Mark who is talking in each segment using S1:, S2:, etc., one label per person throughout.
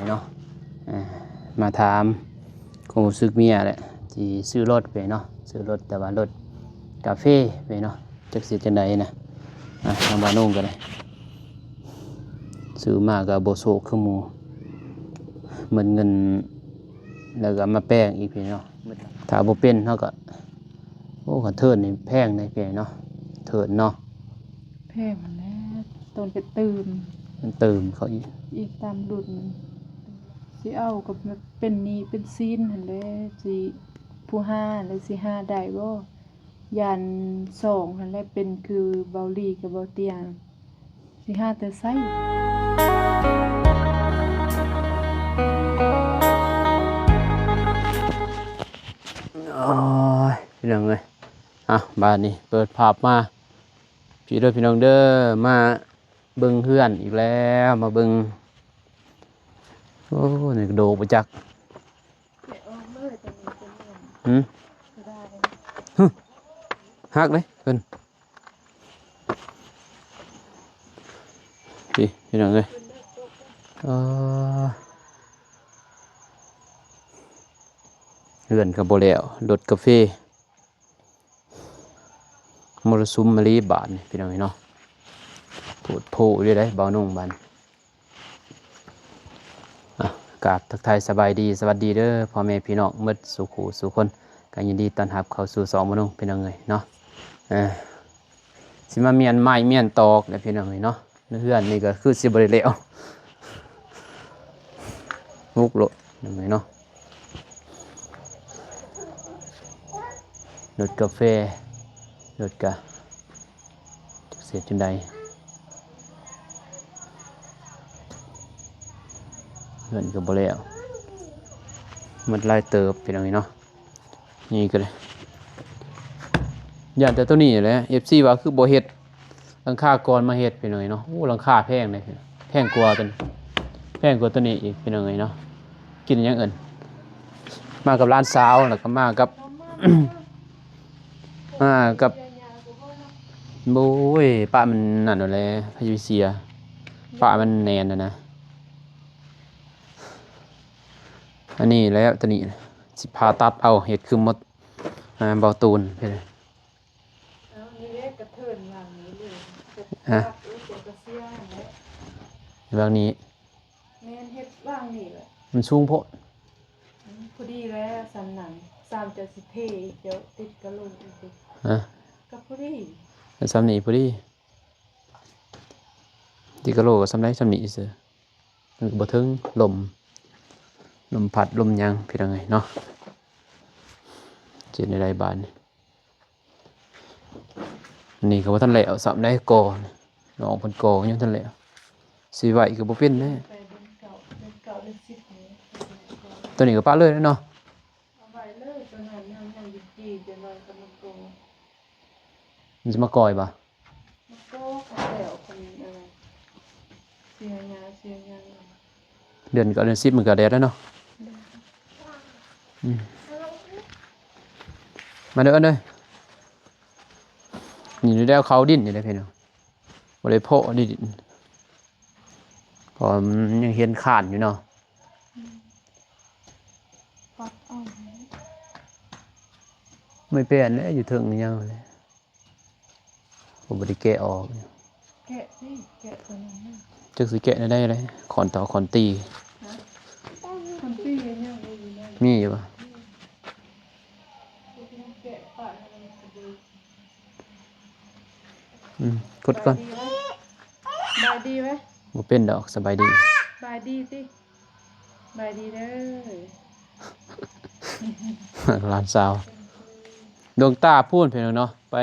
S1: เนาะมาถามคงรู้สึกเมียแหละที่ซื้อรถไปเนาะซื้อรถแต่ว่ารถกาแฟไปเนาะจักสิจังไดนะทางบ้านโน่งก็ได้ซื้อมาก็บ่โซกคือหมู่เหมือนเงินแล้วก็มาแป้งอีกพี่เนาะถ้าบ่เป็นเฮาก็โอ้ขอเทิดนี่แพงเลยพี่เนาะเทิดเนาะ
S2: แพงมันแน่ต้นไปตื่ม
S1: มันเติมเขา
S2: อีกตามดุลสิเอากับเป็นนี้เป็นซีนหั่นแหละสิผู้ห้าแล้วสิห้าได้บ่ยัน2หั่นแหละเป็นคือเบาลีกับเบาเตียงสิห้าแต่ไส
S1: โอ้ยพี่น้องเอ้ยบ้านนี้เปิดภาพมาพี่เด้อพี่น้องเด้อมาเบิ่งเฮือนอีกแล้วมาเบิ่งโอ้นี่โดบ่จักฮักเลยเพิ่นพี่น้องเอ้ยเฮือนก็บ่แล้วรถกาแฟมรสุมมะลิบาทนี่พี่น้องเนาะพูดโผอยู่ได้เบานุ่งบานกราบทักทายสบายดีสวัสดีเด้อพ่อแม่พี่น้องหมดสุขสุขคนก็ยินดีต้อนรับเข้าสู่2มะนุ่งพี่น้องเอ้ยเนาะสิมาเมียนไม้เมียนตอกแล้วพี่น้องเอ้ยเนาะเฮือนนี่ก็คือสิบ่ได้แล้วมุกโลดพี่น้องเอ้ยเนาะรถกาแฟรถกะเสียจังใดเงินก็บ่แล้วมันลายเติบพี่น้องเนาะนี่ก็เลยอย่างแต่ตัวนี้แหละ FC ว่าคือบ่เฮ็ดหลังคาก่อนมาเฮ็ดพี่น้องเนาะโอ้หลังคาแพงเลยแพงกว่าตัวนี้อีกพี่น้องเนาะกินหยังเอิ้นมากับร้านสาวแล้วก็มากับโอ้ยป้ามันนั่นอะไรพยูเซียป้ามันแนนนะอันนี้แล้วตัวนี้สิพาตัดเอาเห็ดคือมดเบาตูนไปเลยบางนี้มันสูงโพด
S2: พอดีแล้วสำหนัง3จะสิเทเดี๋ยวติดกระโหลกอีกก็พอดี
S1: สำนีพอดีติกะโลก็สำได้สำนีเสือมันบ่ถึงลมพัดลมยังพี่น้องไงเนาะเจ็ดในไรบานนี่ก็ว่าท่านแล้วสำได้ก่อนน้องเพิ่นก่อยังท่านแล้วสิไหวก็บ่เป็นแน่ตัวนี้ก็ปะเลยเนาะมันจะมาก่อยป่ะเดือนก็เดือน10มันก็แดดแล้วเนาะมาเด้อเด้อนี่ได้เอาเขาดินอยู่ได้เพิ่นเนาะบ่ได้โพะดินพอมันยังเห็นข้านอยู่เนาะไม่เปลี่ยนเลยอยู่ถึงยังเลยผมบ่ได้แกะออก
S2: แกะสิแกะตัวนั้น
S1: จักสิแกะได้เลยขอนต่อขอนตีมีอยู่ป่ะกดก่อน
S2: บายดีไหม
S1: บ่เป็นดอกสบายดี
S2: บายดีสิบายดีเด้
S1: อหลานสาวดวงตาพูดเพิ่นเนาะไป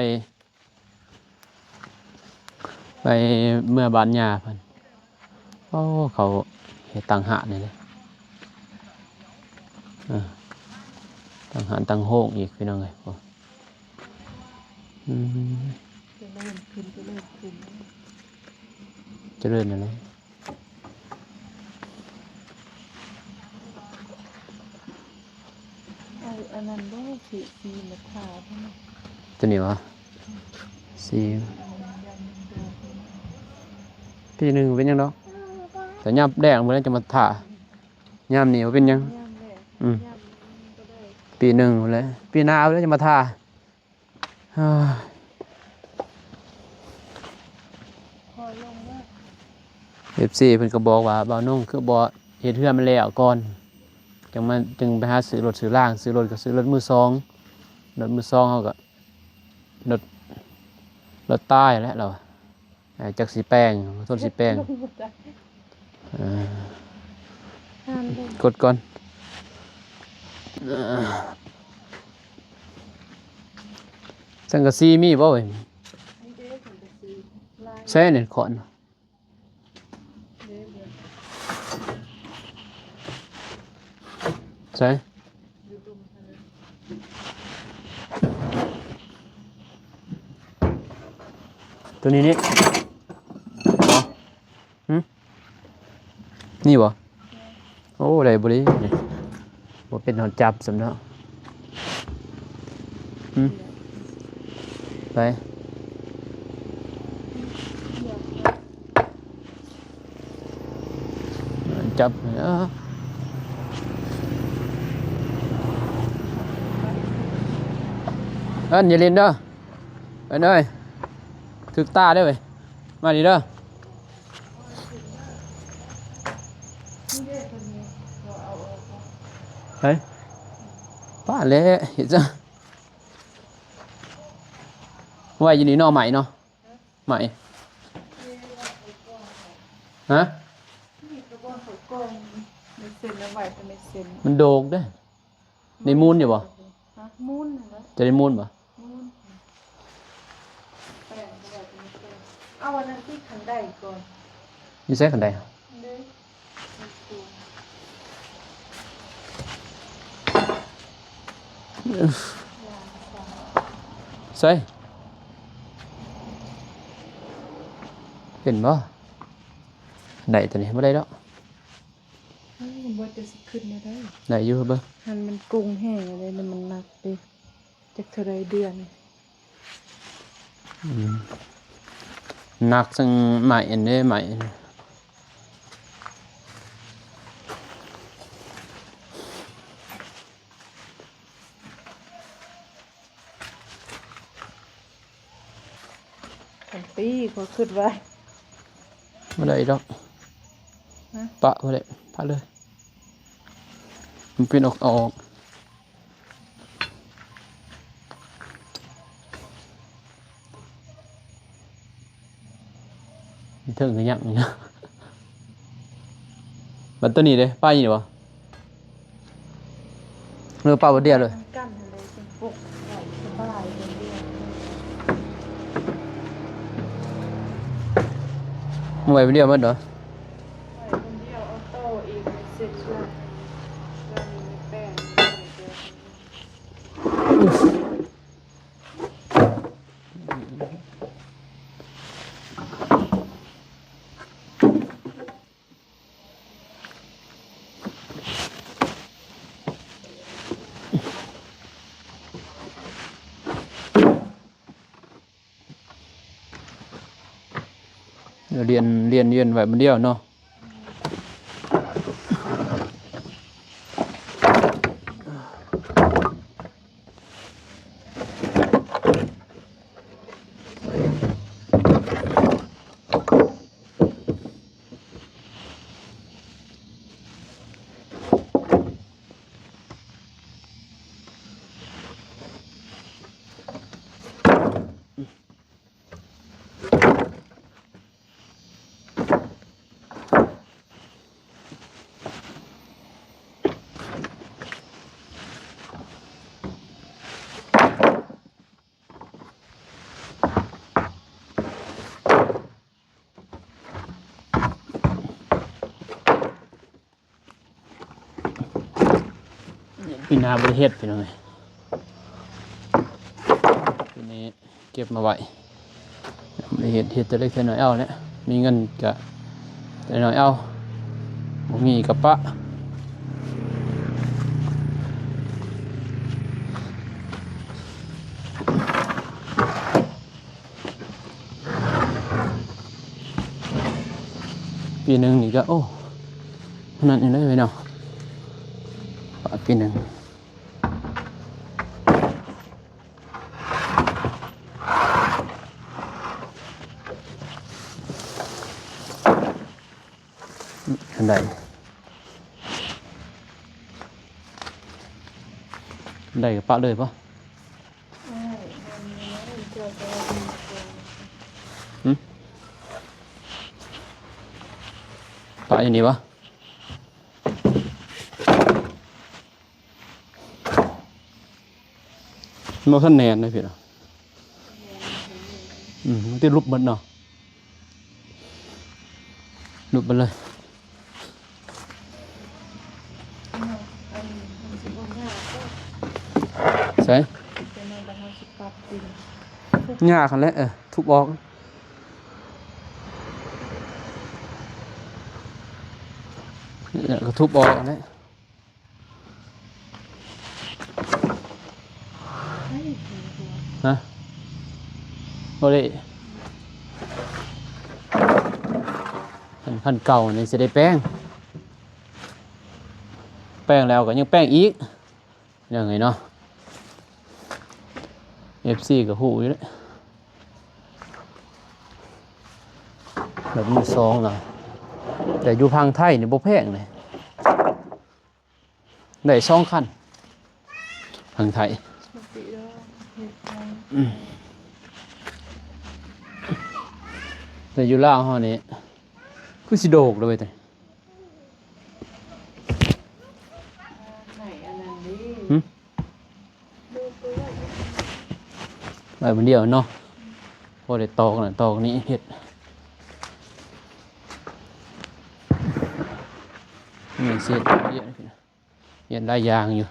S1: เมื่อบ้านย่าเพิ่นโอ้เขาเฮ็ดตังหะนี่เลยตังหะตังโฮงอีกพี่น้องเอ้ยบ่เจริญนั่นแหละ
S2: อันนั้นบ่สีมาทาใช่มั้ย
S1: ตัวนี้วะสีปีหนึ่งเป็นยังดอกแต่ยับแดงมันจะมาถ่า ยามนี้บ่เป็นหยัง
S2: ยามแหละ
S1: อืม
S2: ยามก็ได้
S1: ปีหนึ่งหมดเลยปีหน้าเอาแล้วจะมาทาเฮ้ย
S2: พอลงว่า
S1: FC เพิ่นก็บอกว่าบ่าวนุ่งคือบ่เฮ็ดเฮือนมันแล้วก่อนจึงไปหาซื้อรถซื้อล่างซื้อรถก็ซื้อรถมือสองรถมือสองเฮาก็รถใต้แล้วเราจักสิแป้งทนสิแป้ง
S2: ลงบ่ได้
S1: เออ
S2: ห้ามลง
S1: กดก่อนสังกะสีมีบ่เว้ย
S2: นี่เด้ถึงจะซื้อลาย
S1: ใช่เนี่ยขอน
S2: เด้เดี๋ยว
S1: ใช่
S2: อยู่ตรงนั้นนะ
S1: ตัวนี้นี่บ่หึนี่บ่โอ้ได้บ่ดินี่บ่เป็นหอนจับสำเนาะหึไปจับอย่าเล่นเด้อไปเด้ยถึกตาเด้อเว้ยมานี่เด้อ
S2: นี่เด้ตัวนี้เราเอาออกก่อน
S1: เฮ้ยป้าเละเห็นจ้ะไว้อยู่นี่เนอใหม่เนาะใหม่ฮะ
S2: นี่กระบอกเขากล้องในเซ็นเอาไว้เป็นในเซ็น
S1: มันโดกเด้อในมูลอยู่บ่
S2: ฮะมูนนะ
S1: จะได้มูลบ่
S2: มูนแป้งก็ได้เป็นแป้งเอาอันนั้นที่ขันได้ก่อน
S1: อยู่ใส่ขันใด
S2: เด้ตัว
S1: ใส่เห็นบ่ได้ตัวนี้บ่ได้ดอก
S2: ว่าจะสิขึ้นมาได้
S1: ได้อยู่เบิ่ง
S2: หันมันกรุงแห้งอะไรแล้วมันหนักดิจากเท่าไรเดือน
S1: หนักซึ่งใหม่อันนี้ใหม่
S2: ขันปีก็ขึ้นไว้
S1: บ่ได้ดอก
S2: ฮะ
S1: ปะบ่ได้ปะเลยมันเป็นออกมันถึงหรือยังเนี่ยบัดตัวนี้เด้ป้าอยู่นี่บ่เรือป้าบ่เดียวเลย
S2: กั้นอะไรเป็นปกไหลสบายเป็นเดือน
S1: มึงไว้บ่เดียวมันเหรอ
S2: ไหลคนเดียวเอาโต้อีกเสร็จช่วงก็มีแป้งเดียว
S1: เรียนไว้บ่เดียวเนาะปีหน้าบ่ได้เฮ็ดพี่น้องเอ้ยปีนี้เก็บมาไว้บ่ได้เฮ็ดแต่เล็กแต่น้อยเอาแหละมีเงินก็แต่น้อยเอาบ่มีก็ปะปีหนึงนี่ก็โอ้ขนาดนี้เลยพี่น้อง ปีหนึ่งอันใดได้กับปะเลยปะปะอย่างนี้ปะมันขั้นแนนได้พี่เหรอมันติดรูปมันเนาะรูปมันเลยใช่ยากกันแล้วทุบออกเนี่ยก็ทุบออกแล้วฮะโอ้ยพันเก่านี่จะได้แป้งแล้วก็ยังแป้งอีกยังไงเนาะ FC กับหูอยู่เลยแบบมือซองเนาะแต่อยู่พังไทยนี่บ่แพงเลยได้2 คันพังไทยแต่อยู่ลาวเฮานี่คือสิโดกเลยแต่ไว้มันเดียวเนาะพอได้ตอกน่ะตอกนี้เฮ็ดนี่เศษเยอะพี่นะเฮ็ดหลายอย่างอยู่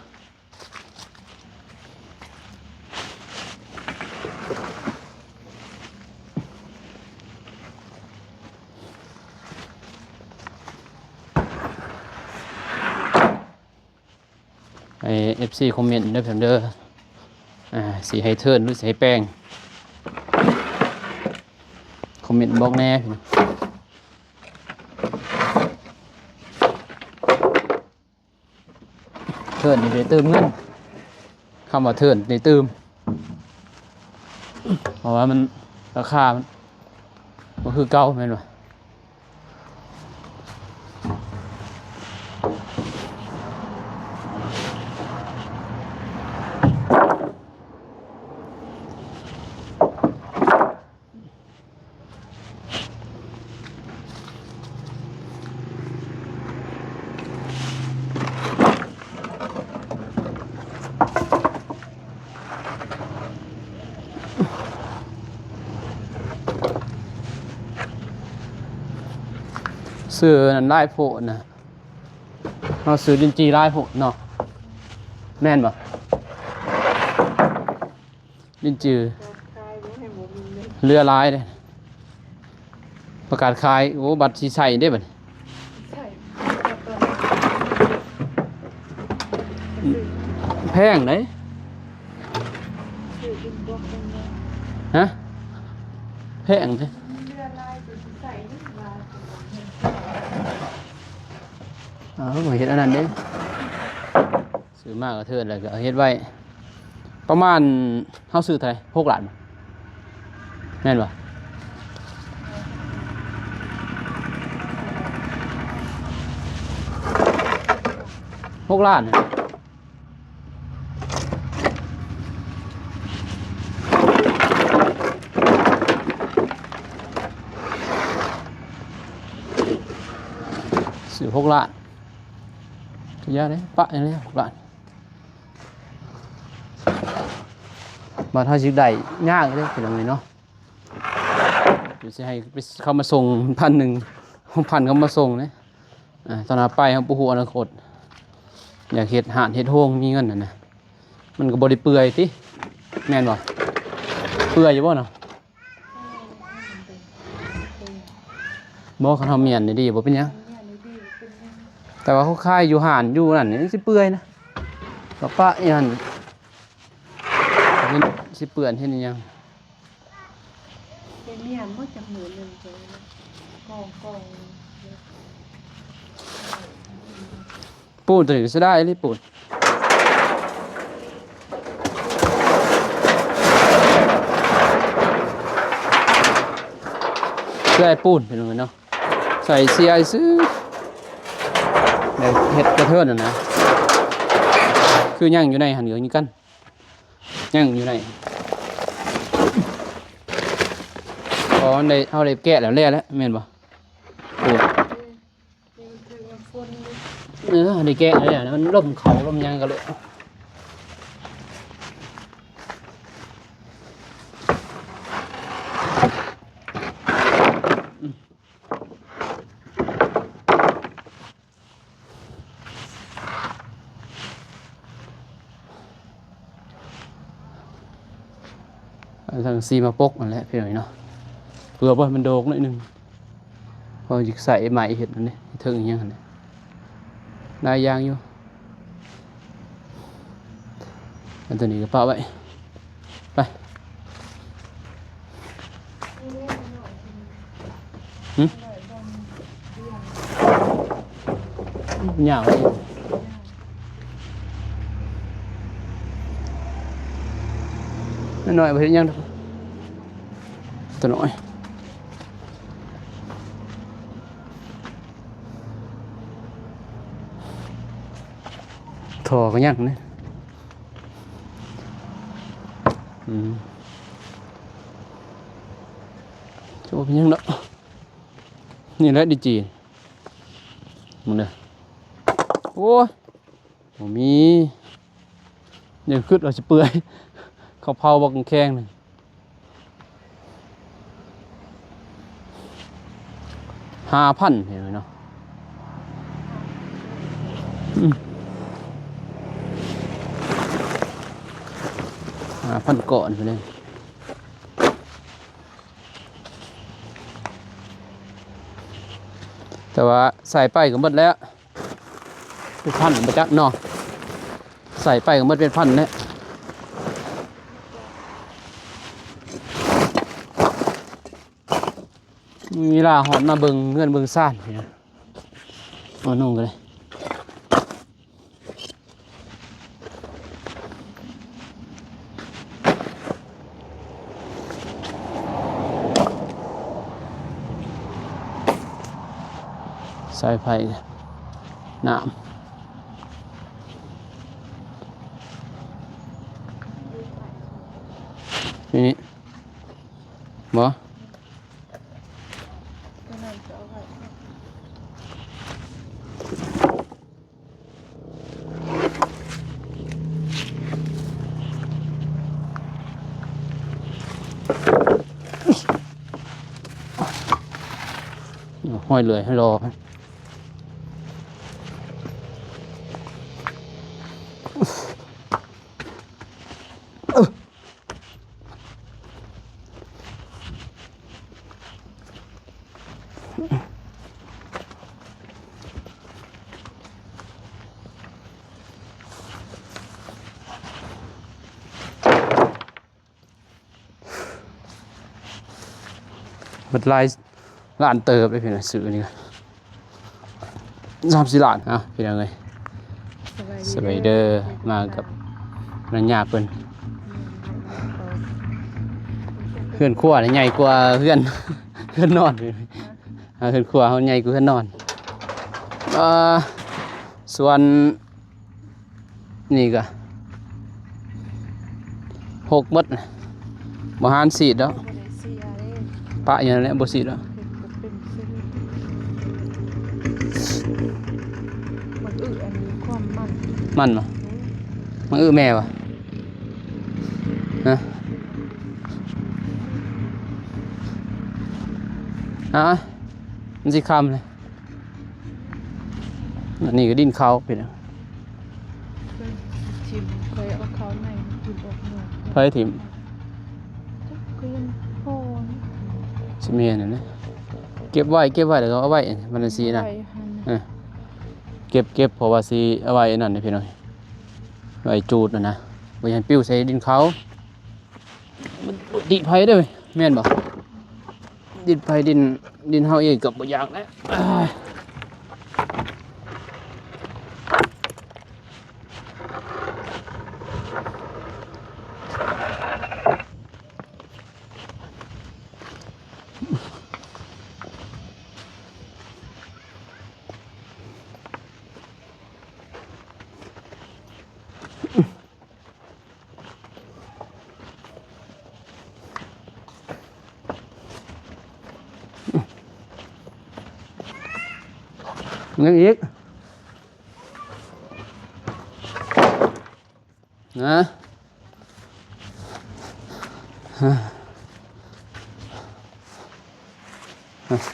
S1: ไอ้ FC คอมเมนต์เด้อเพิ่นเด้อสิให้เทิร์นหรือสิให้แป้งคอมเมนต์บอกแน่พี่นะเทิร์นนี่ได้เติมเงินคำว่าเทิร์นได้เติมเพราะว่ามันราคามันก็คือเก่าแม่นบ่ซื้อนั่นลายโพดนะเราซื้อดินจีลายโพดเนาะแม่นบ่ดินจือเรือลายเลยประกาศขายโอ้บัตรสีใส่ได้บ่แพงไหนฮะแพงใช่เฮ็ดอันนั้นเด้ซื้อมากก็เทิดเลยก็เฮ็ดไว้ประมาณเฮาซื้อเท่าไหร่6 ล้านแม่นบ่6 ล้านเนี่ยซื้อ6 ล้านยาเลยปะอย่างนี้6 ล้านมาเท่าชิดได้ยากเลยเป็นยังไงเนาะเดี๋ยวจะให้เขามาส่ง1,000เขามาส่งเนี่ยตอนนั้นไปเขาปูหัวอนาคตอยากเฮ็ดหาดเฮ็ดโฮงมีเงินนะมันก็บริเปื่อยติแม่นบ่เปื่อยอยู่บ่เนาะบ่เขาทำเมียนดีบ่เป็นยังแต่ว่าเขาค่ายอยู่ห่านอยู่นั่นนี่สิเปื่อยนะกับปะยันสิเปื่อนเห็นยัง
S2: เป็นเมียนบ่จักมื้อนึงเลยกอง
S1: ปูนตัวนี้ก็ได้เลยปูน เพื่อให้ปูนเป็นยังไงเนาะใส่เสียซื้อเดี๋ยวเห็ดกระเทินนะคือย่างอยู่ในหันเหลืองนี่กันย่างอยู่ในพอในเอาเลยแกะแล้วแล่แล้วแม่นบ่ปูนได้แกะแล้วเนี่ยมันล่มเขาล่มยังกันเลยทางซีมาปกนั่นแหละพี่หน่อยเนาะเผื่อว่ามันโดกหน่อยหนึงพอจิกใส่ใหม่เห็ดนั่นนี่เทิงอย่างเงี้ยนี่ได้ยางอยู่อันตัวนี้ก็ปะไว้ไปหยาบหน่อยไปเห็นยังตัวน้อยถอก็ยังเนี่ยโจ้เป็นยังเนาะนี่แหละดีจีมึงเด้อโอ้ยผมมียังขึ้นเราจะเปื่อยเขาเผาบักแข้งหนึ่ง5,000เห็นไหมเนาะ5,000ก่อนไปเลยแต่ว่าใส่ไปก็หมดแล้วเป็นพันประจักษ์เนาะใส่ไปก็หมดเป็นพันแล้วมีลาหอดมาเบิ่งเงื่อนเบิ่งซ่านเนี่ยเอานุ่งกันเลยสายไฟน้ำนี่บ่ห้อยเลยให้รอมันลายล้านเติบไปเพียงซื้อนี่30 ล้านอ่ะเป็นยังไงสไลเดอร์มากับนันยาเพิ่นเพื่อนขั้วใหญ่กว่าเพื่อนนอนเพื่อนขั้วเขาใหญ่กว่าเพื่อนนอนส่วนนี่ก็6 มดบ่หารสีดแล้วปะอย่างนั้นบ่สีดแล้วมันเหรอมันแม่วะนะมันสิคำเลยอันนี้ก็ดินเขาเป็น
S2: ทิมเคยเอาเขาในทิมออกหน่อย
S1: ไฟถิ่มชิเมียนนะเก็บไว้แล้วก็เอาไว้มันสีนะเก็บเพราะว่าสีเอาไว้นั่นนี่พี่น้องไว้จูดนะไว้ให้ปิ้วใส่ดินเขามันดิไผเด้อแม่นบ่ดินไผดินเฮาเองก็บ่อยากแล้ว ยังอีกนะ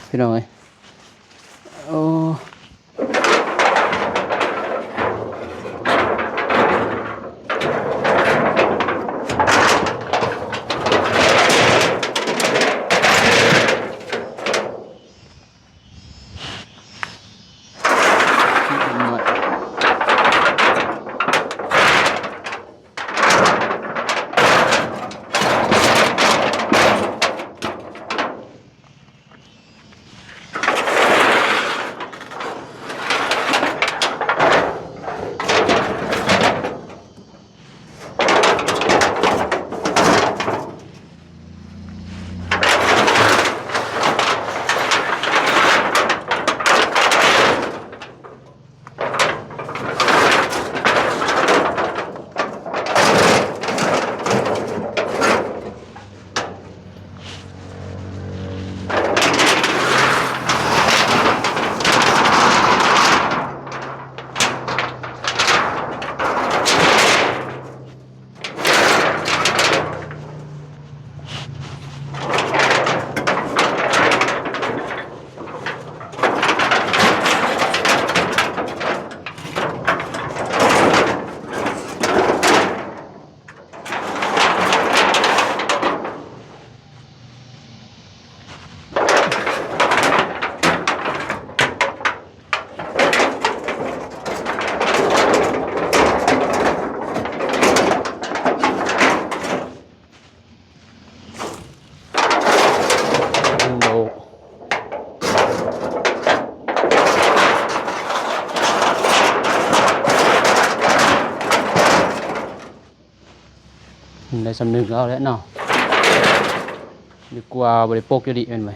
S1: พี่น้องเอ้ยโอ้โลได้สำนึกเอาแล้วเนาะดีกว่าบริโภคอยู่ดีเป็นไหม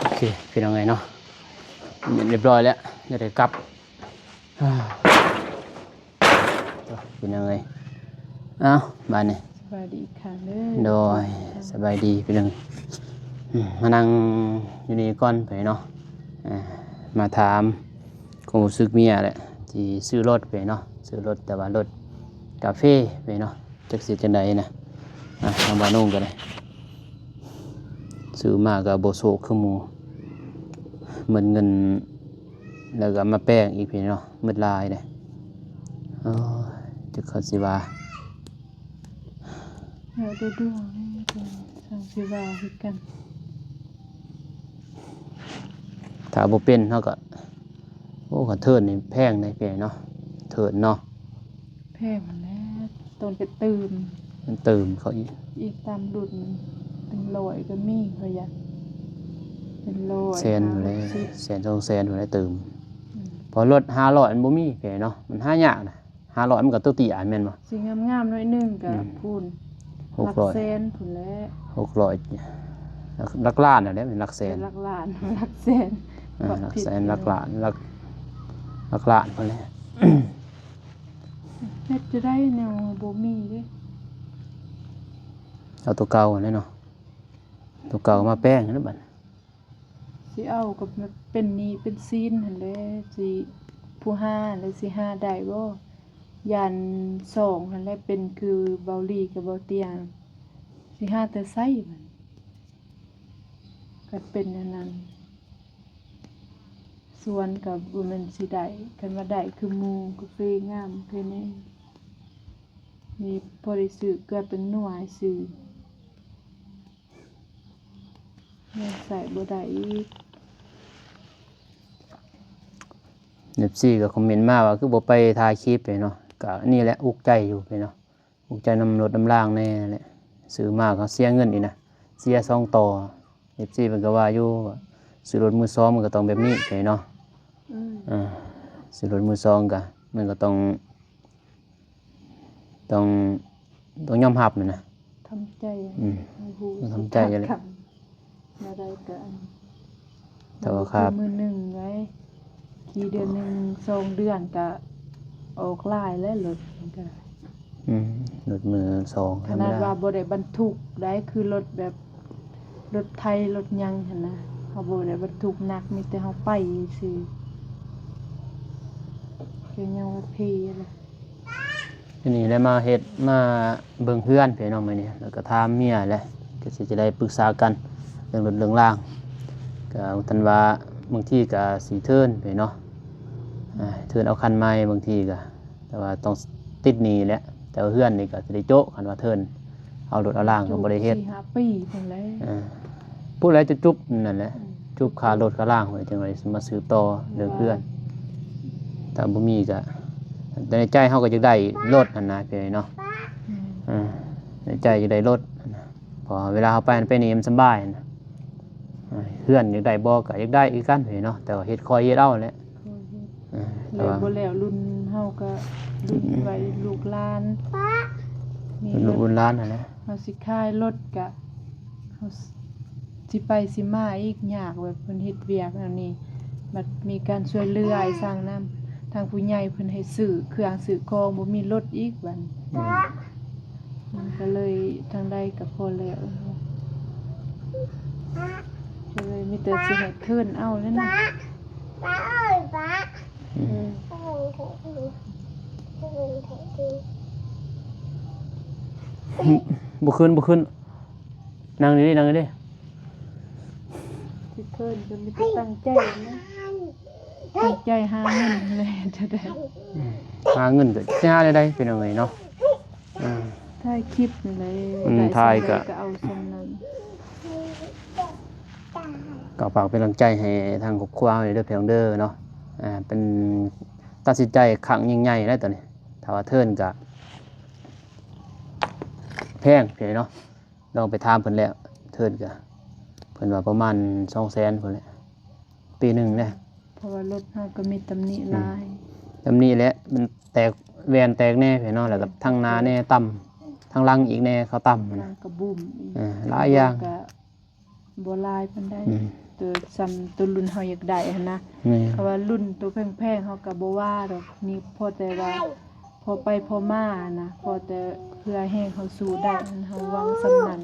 S1: โอเคเป็นยังไงเนาะเรียบร้อยแล้วจะได้กลับเป็นยังไงเอ้าบ้านนี่
S2: สบายดีค่ะเด้
S1: โดยสบายดีเป็นยังมานั่งอยู่นี่ก่อนไปเนาะมาถามความรู้สึกเมียแหละที่ซื้อรถไปเนาะซื้อรถแต่ว่ารถกาแฟไปเนาะจักสิจังใดนะทางบ้านนุ่งกันเลยซื้อมากับโบโซคือหมูเหมือนเงินแล้วก็มาแป้งอีกพี่เนาะมืดลายเลยจะเขาสิว่า
S2: เดี๋ยวดูนี่เป็นสังสิว่าคือกัน
S1: ถ้าบ่เป็นเฮาก็โอ้ก็เทิดนี่แพงได้พี่เนาะเทิดเนาะ
S2: แพงมันแล้วตอนไปตื่น
S1: มันเติมเขาอีก
S2: อีกตามดุดมันเป็นร้อยก็มีเขาอยากเป็นร้อย
S1: แสนอยู่เลย
S2: 50
S1: แสน2แสนอยู่เลยเติมพอรถ500มันบ่มีพี่เนาะมันหายากนะ500มันก็ตัวเตี้ยแม่นบ่
S2: สิงามๆหน่อยหนึงก็พูนหลักแสน
S1: 600
S2: พุ่นแหล้ว
S1: 600หลักล้านน่ะแหละเป็นหลักแสน
S2: หลักล้าน หลักแสน
S1: หลักแสนหลักล้านหลักล้านพุ่นแหละ
S2: เฮ็ดจะได้แนวบ่มีเด้
S1: เอาตัวเก่าแน่เนาะตัวเก่ามาแป้งนั่นบัด
S2: สิเอากับเป็นหนี้เป็นซีนหั่นแหละสิผู้ห้าแล้วสิห้าได้บ่ยัน2หั่นแหละเป็นคือเบาหลีกับเบาเตียงสิห้าแต่ไสมันก็เป็นอันนั้นส่วนกับบ่แม่นสิได้คันว่าได้คือหมู่กาแฟงามแค่นี้มีพอได้ซื้อเกลือเป็นหน่วยซื้อยังใส่บ่ได้อีก
S1: FC ก็คอมเมนต์มาว่าคือบ่ไปถ่ายคลิปไปเนาะก็นี่แหละอุกใจอยู่ไปเนาะอุกใจนำรถน้ำล่างแน่แหละซื้อมาก็เสียเงินอีกนะเสีย2ต่อ FC เพิ่นก็ว่าอยู่ว่าซื้อรถมือ2มันก็ต้องแบบนี้ไปเนาะ ซื้อรถมือสองก็มันก็ต้องต้องยอมรับนั่นนะ
S2: ทำใจ
S1: อืม
S2: ฮู้
S1: ทำใจอยู่เลย
S2: ขับมาได้ก็อัน
S1: แต่ว่าครับ
S2: มือหนึ่งไว้ขี่เดือนหนึ่ง2เดือนก็ออกหลายแล้วรถมันก็
S1: รถมือสอง
S2: ขนาดว่าบ่ได้บรรทุกได้คือรถแบบรถไทยรถหยังหั่นนะเฮาบ่ได้บรรทุกหนักมีแต่เฮาไปซื่อคือยังว่าเพเลย
S1: ทีนี้ได้มาเฮ็ดมาเบิ่งเพื่อนพี่น้องมื้อนี้แล้วก็ถามเมียแหละก็สิจะได้ปรึกษากันเรื่องรถเรื่องล่างก็ทันว่าบางทีก็สิเทิร์นพี่เนาะเทิร์นเอาคันใหม่บางทีก็แต่ว่าต้องติดหนี้แหละแต่ว่าเพื่อนนี่ก็สิได้โจ๊ะคันว่าเทิร์นเอารถเอาล่างก็บ่ได้เฮ็ด
S2: 4-5 ปีพุ่นแหละ
S1: พูดแล้วจะจุบนั่นแหละจุบคารถคาล่างไว้จังได๋มาสืบต่อเรื่องเพื่อนถ้าบ่มีก็แต่ในใจเฮาก็อยากได้รถนั่นนะพี่เนาะในใจอยากได้รถนะพอเวลาเฮาไปนั่นไปนี่มันสำบายนะเพื่อนอยากได้บ่ก็อยากได้คือกันพี่เนาะแต่ว่าเฮ็ดคอยเฮ็ดเอาแหละแต่
S2: แล้ว
S1: ว่า
S2: บ่แล้วรุ่นเฮาก็รุ่นไว้ลูกหลานมี
S1: เป็น
S2: ร
S1: ลู
S2: ถ
S1: กบุญหล้านนั่นแหละ
S2: เฮาสิขายรถก็เฮาสิไปสิมาอีกยากแบบเพิ่นเฮ็ดเวียกอันนี้บัดมีการช่วยเหลือไอ้สร้างน้ำทางผู้ใหญ่เพิ่นให้ซื้อเครื่องซื้อของบ่มีรถอีกบัดมันก็เลยทางใดก็พอแล้วก็เลยมีแต่สิให้คืนเอาแล้วนะ
S1: บ่ขึ้นนั่งดินั่งดิ
S2: สิคืนก็มีแต่ตั้งใจนะตั้งใจหาเงินเลยจะได้
S1: หาเงินก็สิหาได้พี่น้องเอ้ยเนาะ
S2: ถ่ายคลิปนี่เลย
S1: ถ่ายก็
S2: ก็เอาสำนั้น
S1: ก็ฝากเป็นกำลังใจให้ทางครอบครัวเฮาเด้อพี่น้องเด้อเนาะเป็นตัดสินใจครั้งยิ่งใหญ่แล้วตอนนี้ถ้าว่าเทิร์นก็แพงพี่เนาะลองไปถามเพิ่นแล้วเทิร์นก็เพิ่นว่าประมาณ 200,000 พุ่นแหละปีหนึงเด้
S2: เพราะว่ารถเฮาก็มีตำหนิหลาย
S1: จำนี้แหละมันแตกแวนแตกแน่พี่เนาะแล้วก็ทั้งหน้าแน่ต่ำทั้งหลังอีกแน่เขาต่ำ
S2: มั
S1: นะ
S2: นก็บุ่มอีก
S1: หลายอย่าง
S2: ก็บ่หลายปานใด
S1: อืม
S2: ตัวซ้ำตัวรุ่นเฮาอยากได้หันนะ
S1: นี่
S2: เพราะว่ารุ่นตัวแพงๆเฮาก็บ่ว่าดอกนี่พอแต่ว่าพอไปพอมานะพอแต่เพื่อให้เขาสู้ได้เฮาหวังสำนั้น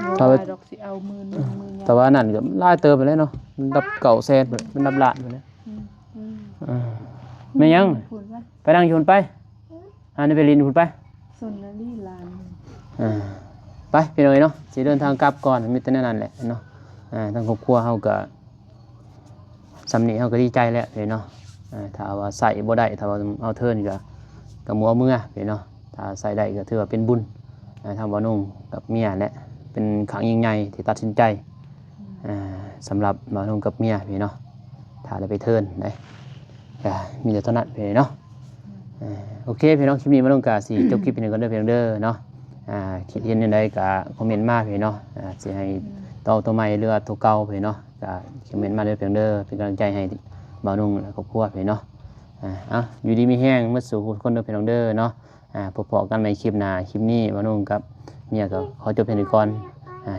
S2: บ่ว่าดอกสิเอามือหนึงมือหยัง
S1: แต่ว่านั่นก็หลายเติบไปแล้วเนาะมันดับ900,000พุ่นมันดับล้านพุ่นแหละ
S2: อืม
S1: แม่ยัง
S2: พูดว่า
S1: ไปนั่งอยู่พุ่นไปนี่ไปลินพุ่นไป
S2: สนนาลีลาน
S1: ไปพี่น้องเนาะสิเดินทางกลับก่อนมีแต่นั้นแหละเนาะทางครอบครัวเฮาก็สำนี้เฮาก็ดีใจแล้วพี่เนาะถ้าว่าใส่บ่ได้ถ้าว่าเอาเทิร์นก็มัวมือพี่เนาะถ้าใส่ได้ก็ถือว่าเป็นบุญทางบ่นุ่งกับเมียแหละเป็นครั้งยิ่งใหญ่ที่ตัดสินใจสำหรับบ่นุ่งกับเมียพี่เนาะถ้าได้ไปเทิร์นได้ก็มีแต่เท่านั้นพี่เนาะโอเคพี่น้องคลิปนี้บ่นุ่งก็สิจบคลิปนี้ก่อนเด้อพี่น้องเด้อเนาะคิดเห็นจังไดก็คอมเมนต์มาพี่เนาะสิให้ต่อตัวใหม่หรือว่าตัวเก่าพี่เนาะก็คอมเมนต์มาเด้อพี่น้องเด้อเป็นกำลังใจให้บ่นุ่งและครอบครัวพี่เนาะอยู่ดีมีแห้งมื้อสู่คนเด้อพี่น้องเด้อเนาะพบกันใหม่คลิปหน้าคลิปนี้บ่นุ่งกับเมียก็ขอจบเพียงเท่านี้ก่อน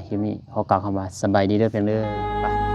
S1: คลิปนี้ขอกล่าวคำว่าสบายดีเด้อพี่น้องเด้อไป